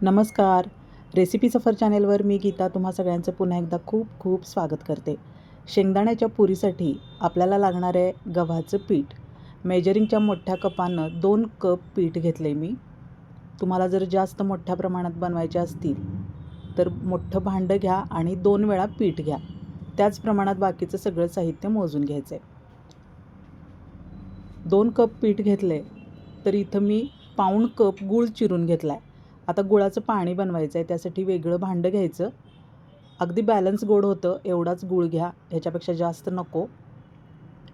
नमस्कार. रेसिपी सफर चॅनेलवर मी गीता तुम्हा सगळ्यांचं पुन्हा एकदा खूप खूप स्वागत करते. शेंगदाण्याच्या पुरीसाठी आपल्याला लागणार आहे गव्हाचं पीठ. मेजरिंगच्या मोठ्या कपानं 2 कप पीठ घेतले मी. तुम्हाला जर जास्त मोठ्या प्रमाणात बनवायचे असतील तर मोठं भांडं घ्या आणि 2 वेळा पीठ घ्या. त्याच प्रमाणात बाकीचं सगळं साहित्य मोजून घ्यायचं आहे. 2 कप पीठ घेतले तर इथं मी पाऊण कप गूळ चिरून घेतला आहे. आता गुळाचं पाणी बनवायचं आहे, त्यासाठी वेगळं भांडं घ्यायचं. अगदी बॅलन्स गोड होतं एवढाच गूळ घ्या, ह्याच्यापेक्षा जास्त नको.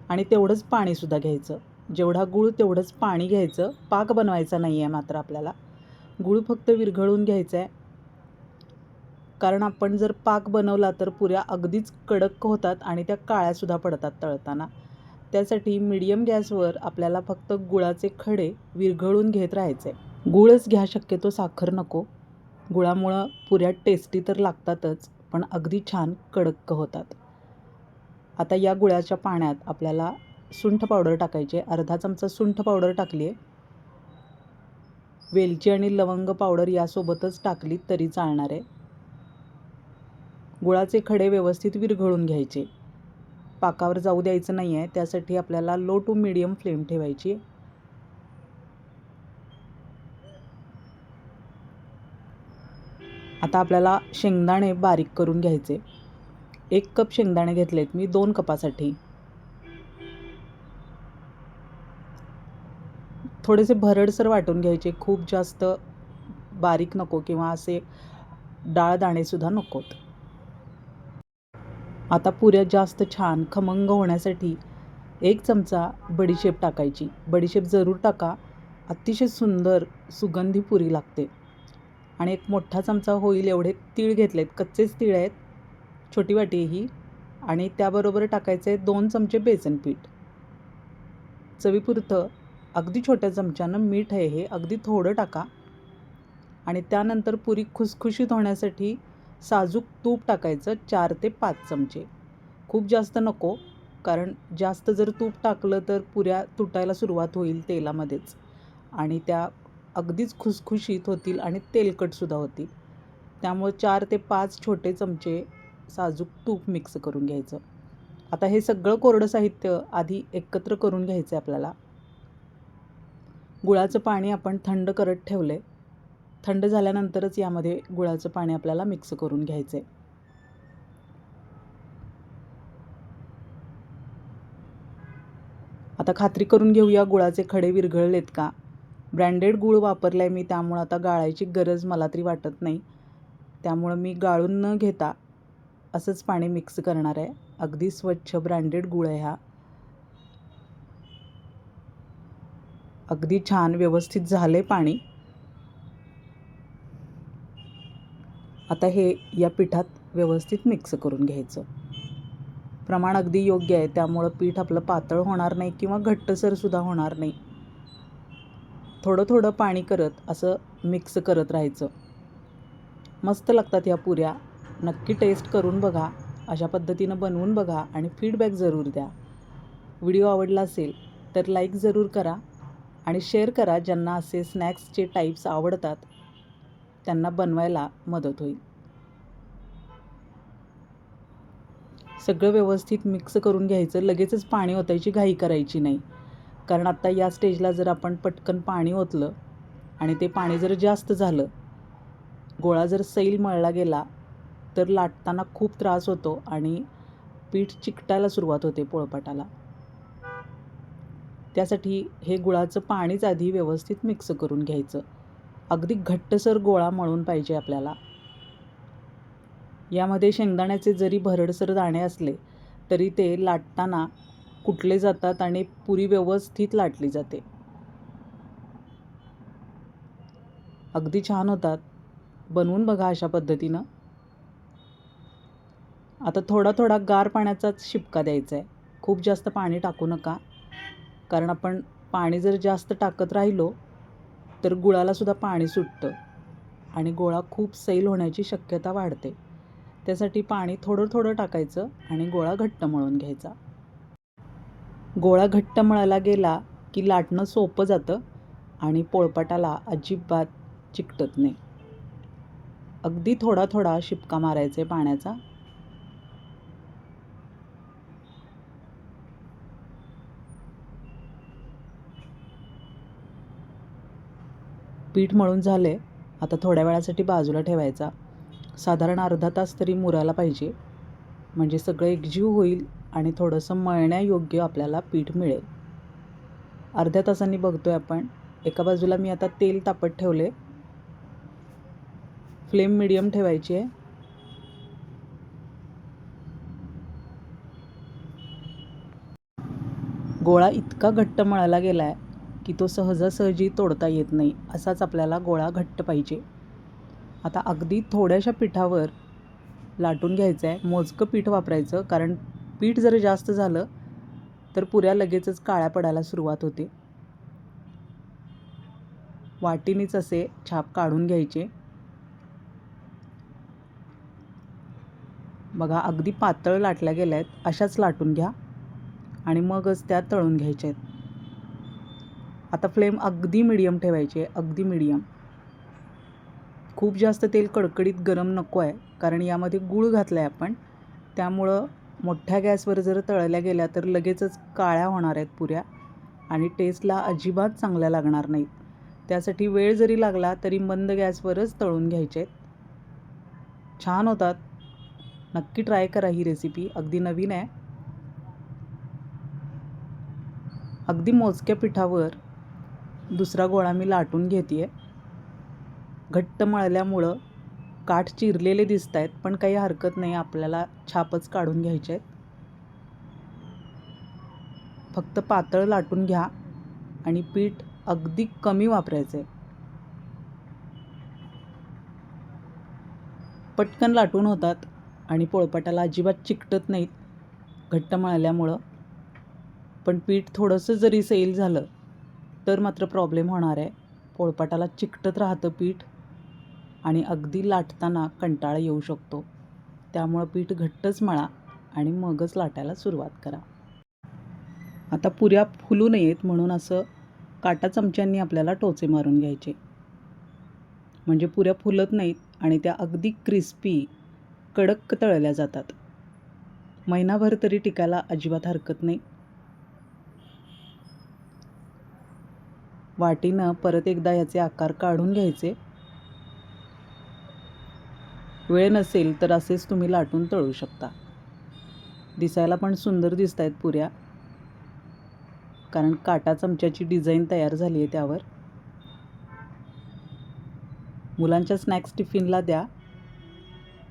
आणि तेवढंच पाणीसुद्धा घ्यायचं. जेवढा गूळ तेवढंच पाणी घ्यायचं. पाक बनवायचा नाही आहे मात्र आपल्याला. गूळ फक्त विरघळून घ्यायचा आहे, कारण आपण जर पाक बनवला तर पुऱ्या अगदीच कडक होतात आणि त्या काळ्यासुद्धा पडतात तळताना. त्यासाठी मीडियम गॅसवर आपल्याला फक्त गुळाचे खडे विरघळून घेत राहायचे. गूळच घ्या शक्यतो, साखर नको. गुळामुळं पुऱ्या टेस्टी तर लागतातच, पण अगदी छान कडक होतात. आता या गुळाच्या पाण्यात आपल्याला सुंठ पावडर टाकायची आहे. अर्धा चमचा सुंठ पावडर टाकली आहे. वेलची आणि लवंग पावडर यासोबतच टाकली तरी चालणार आहे. गुळाचे खडे व्यवस्थित विरघळून घ्यायचे. पाकावर जाऊ द्यायचं नाही आहे, त्यासाठी आपल्याला लो टू मीडियम फ्लेम ठेवायची. आता आपल्याला शेंगदाणे बारीक करून घ्यायचे. 1 कप शेंगदाणे घेतलेत मी 2 कपासाठी. थोडेसे भरडसर वाटून घ्यायचे, खूप जास्त बारीक नको किंवा असे डाळ दाणेसुद्धा नकोत. आता पुऱ्या जास्त छान खमंग होण्यासाठी 1 चमचा बडीशेप टाकायची. बडीशेप जरूर टाका, अतिशय सुंदर सुगंधी पुरी लागते. आणि 1 मोठा चमचा होईल एवढे तीळ घेतलेत, कच्चेच तीळ आहेत, छोटी वाटी आहे ही. आणि त्याबरोबर टाकायचं आहे 2 चमचे बेसन पीठ. चवीपुरतं अगदी छोट्या चमच्यानं मीठ आहे, हे अगदी थोडं टाका. आणि त्यानंतर पुरी खुसखुशीत होण्यासाठी साजूक तूप टाकायचं 4 ते 5 चमचे. खूप जास्त नको, कारण जास्त जर तूप टाकलं तर पुऱ्या तुटायला सुरुवात होईल तेलामध्येच आणि त्या अगदीच खुसखुशीत होतील आणि तेलकटसुद्धा होतील. त्यामुळे 4 ते 5 छोटे चमचे साजूक तूप मिक्स करून घ्यायचं. आता हे सगळं कोरडं साहित्य आधी एकत्र करून घ्यायचं आहे आपल्याला. गुळाचं पाणी आपण थंड करत ठेवलं आहे. थंड झाल्यानंतरच यामध्ये गुळाचं पाणी आपल्याला मिक्स करून घ्यायचं आहे. आता खात्री करून घेऊया गुळाचे खडे विरघळलेत का. ब्रँडेड गूळ वापरला आहे मी, त्यामुळं आता गाळायची गरज मला तरी वाटत नाही. त्यामुळं मी गाळून न घेता असंच पाणी मिक्स करणार आहे. अगदी स्वच्छ ब्रँडेड गूळ आहे हा. अगदी छान व्यवस्थित झालं आहे पाणी. आता हे या पिठात व्यवस्थित मिक्स करून घ्यायचं. प्रमाण अगदी योग्य आहे, त्यामुळं पीठ आपलं पातळ होणार नाही किंवा घट्टसरसुद्धा होणार नाही. थोडं थोडं पाणी करत असं मिक्स करत राहायचं. मस्त लागतात ह्या पुऱ्या. नक्की टेस्ट करून बघा, अशा पद्धतीनं बनवून बघा आणि फीडबॅक जरूर द्या. व्हिडिओ आवडला असेल तर लाईक जरूर करा आणि शेअर करा. ज्यांना असे स्नॅक्सचे टाईप्स आवडतात त्यांना बनवायला मदत होईल. सगळं व्यवस्थित मिक्स करून घ्यायचं. लगेचच पाणी ओतायची घाई करायची नाही, कारण आत्ता या स्टेजला जर आपण पटकन पाणी ओतलं आणि ते पाणी जर जास्त झालं, गोळा जर सैल मळला गेला तर लाटताना खूप त्रास होतो आणि पीठ चिकटायला सुरुवात होते पोळपाटाला. त्यासाठी हे गुळाचं पाणीच आधी व्यवस्थित मिक्स करून घ्यायचं. अगदी घट्टसर गोळा मळून पाहिजे आपल्याला. यामध्ये शेंगदाण्याचे जरी भरडसर दाणे असले तरी ते लाटताना कुटले जातात आणि पुरी व्यवस्थित लाटली जाते. अगदी छान होतात. बनवून बघा अशा पद्धतीनं. आता थोडा थोडा गार पाण्याचाच शिपका द्यायचा आहे. खूप जास्त पाणी टाकू नका, कारण आपण पाणी जर जास्त टाकत राहिलो तर गुळालासुद्धा पाणी सुटतं आणि गोळा खूप सैल होण्याची शक्यता वाढते. त्यासाठी पाणी थोडं थोडं टाकायचं आणि गोळा घट्ट मळून घ्यायचा. गोळा घट्ट मळला गेला की लाटणं सोपं जातं आणि पोळपाटाला अजिबात चिकटत नाही. अगदी थोडा थोडा शिपका मारायचा आहे पाण्याचा. पीठ मळून झाले. आता थोड्या वेळासाठी बाजूला ठेवायचा. साधारण अर्धा तास तरी मुरायला पाहिजे, म्हणजे सगळं एकजीव होईल आणि थोडंसं मळण्यायोग्य आपल्याला पीठ मिळेल. अर्ध्या तासांनी बघतोय आपण. एका बाजूला मी आता तेल तापत ठेवले. फ्लेम मीडियम ठेवायची आहे. गोळा इतका घट्ट मळला गेला आहे की तो सहजासहजी तोडता येत नाही. असाच आपल्याला गोळा घट्ट पाहिजे. आता अगदी थोड्याशा पिठावर लाटून घ्यायचं आहे. मोजकं पीठ वापरायचं, कारण पीठ जर जास्त झालं तर पुऱ्या लगेचच काळ्या पडायला सुरुवात होते. वाटीनीच असे छाप काढून घ्यायचे. बघा, अगदी पातळ लाटल्या गेल्या आहेत. अशाच लाटून घ्या आणि मगच त्या तळून घ्यायच्या आहेत. आता फ्लेम अगदी मीडियम ठेवायची आहे, अगदी मीडियम. खूप जास्त तेल कडकडीत गरम नको आहे, कारण यामध्ये गूळ घातला आहे आपण. त्यामुळं मोठ्या गॅसवर जर तळल्या गेल्या तर लगेचच काळ्या होणार आहेत पुऱ्या आणि टेस्टला अजिबात चांगल्या लागणार नाहीत. त्यासाठी वेळ जरी लागला तरी मंद गॅसवरच तळून घ्यायचे आहेत. छान होतात. नक्की ट्राय करा ही रेसिपी. अगदी नवीन आहे. अगदी मोजक्या पिठावर दुसरा गोळा मी लाटून घेते आहे. घट्ट मळल्यामुळं काठ चिरलेले दिसत आहेत, पण काही हरकत नाही. आपल्याला छापच काढून घ्यायचे आहेत. फक्त पातळ लाटून घ्या आणि पीठ अगदी कमी वापरायचं आहे. पटकन लाटून होतात आणि पोळपाटाला अजिबात चिकटत नाहीत घट्ट मळल्यामुळं. पण पीठ थोडंसं जरी सैल झालं तर मात्र प्रॉब्लेम होणार आहे. पोळपाटाला चिकटत राहतं पीठ आणि अगदी लाटताना कंटाळा येऊ शकतो. त्यामुळं पीठ घट्टच मळा आणि मगच लाटायला सुरुवात करा. आता पुऱ्या फुलू नयेत म्हणून असं काटा चमच्यांनी आपल्याला टोचे मारून घ्यायचे, म्हणजे पुऱ्या फुलत नाहीत आणि त्या अगदी क्रिस्पी कडक तळल्या जातात. महिनाभर तरी टिकायला अजिबात हरकत नाही. वाटीनं परत एकदा याचे आकार काढून घ्यायचे. वेळ नसेल तर असेच तुम्ही लाटून तळू शकता. दिसायला पण सुंदर दिसत आहेत पुऱ्या, कारण काटा चमच्याची डिझाईन तयार झाली आहे त्यावर. मुलांच्या स्नॅक्स टिफिनला द्या,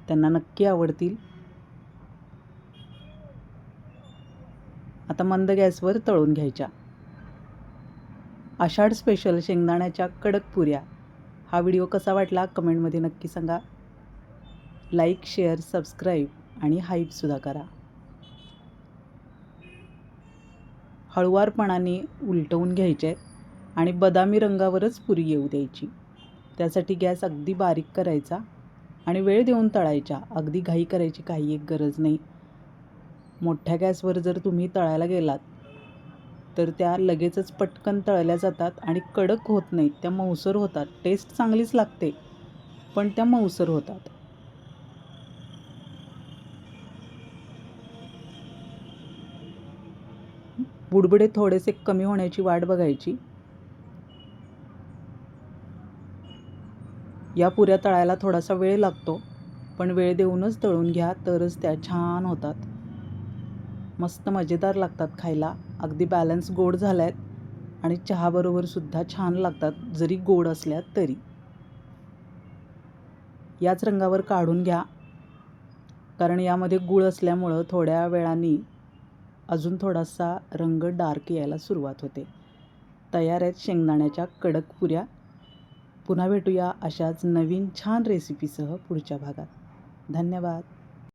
त्यांना नक्की आवडतील. आता मंद गॅसवर तळून घ्यायच्या. आषाढ स्पेशल शेंगदाण्याच्या कडक पुऱ्या. हा व्हिडिओ कसा वाटला कमेंटमध्ये नक्की सांगा. लाईक, शेअर, सबस्क्राईब आणि हाईपसुद्धा करा. हळुवारपणाने उलटवून घ्यायचे आहेत आणि बदामी रंगावरच पुरी येऊ द्यायची. त्यासाठी गॅस अगदी बारीक करायचा आणि वेळ देऊन तळायच्या. अगदी घाई करायची काही एक गरज नाही. मोठ्या गॅसवर जर तुम्ही तळायला गेलात तर त्या लगेचच पटकन तळल्या जातात आणि कडक होत नाहीत. त्या मऊसर होतात. टेस्ट चांगलीच लागते, पण त्या मऊसर होतात. बुडबुडे थोडेसे कमी होण्याची वाट बघायची. या पुऱ्या तळायला थोडासा वेळ लागतो, पण वेळ देऊनच तळून घ्या, तरच त्या छान होतात. मस्त मजेदार लागतात खायला. अगदी बॅलन्स गोड झाल्या आहेत आणि चहाबरोबरसुद्धा छान लागतात, जरी गोड असल्या तरी. याच रंगावर काढून घ्या, कारण यामध्ये गूळ असल्यामुळं थोड्या वेळाने अजून थोडासा रंग डार्क यायला सुरुवात होते. तयार आहेत शेंगदाण्याच्या कडक पुऱ्या. पुन्हा भेटूया अशाच नवीन छान रेसिपीसह पुढच्या भागात. धन्यवाद.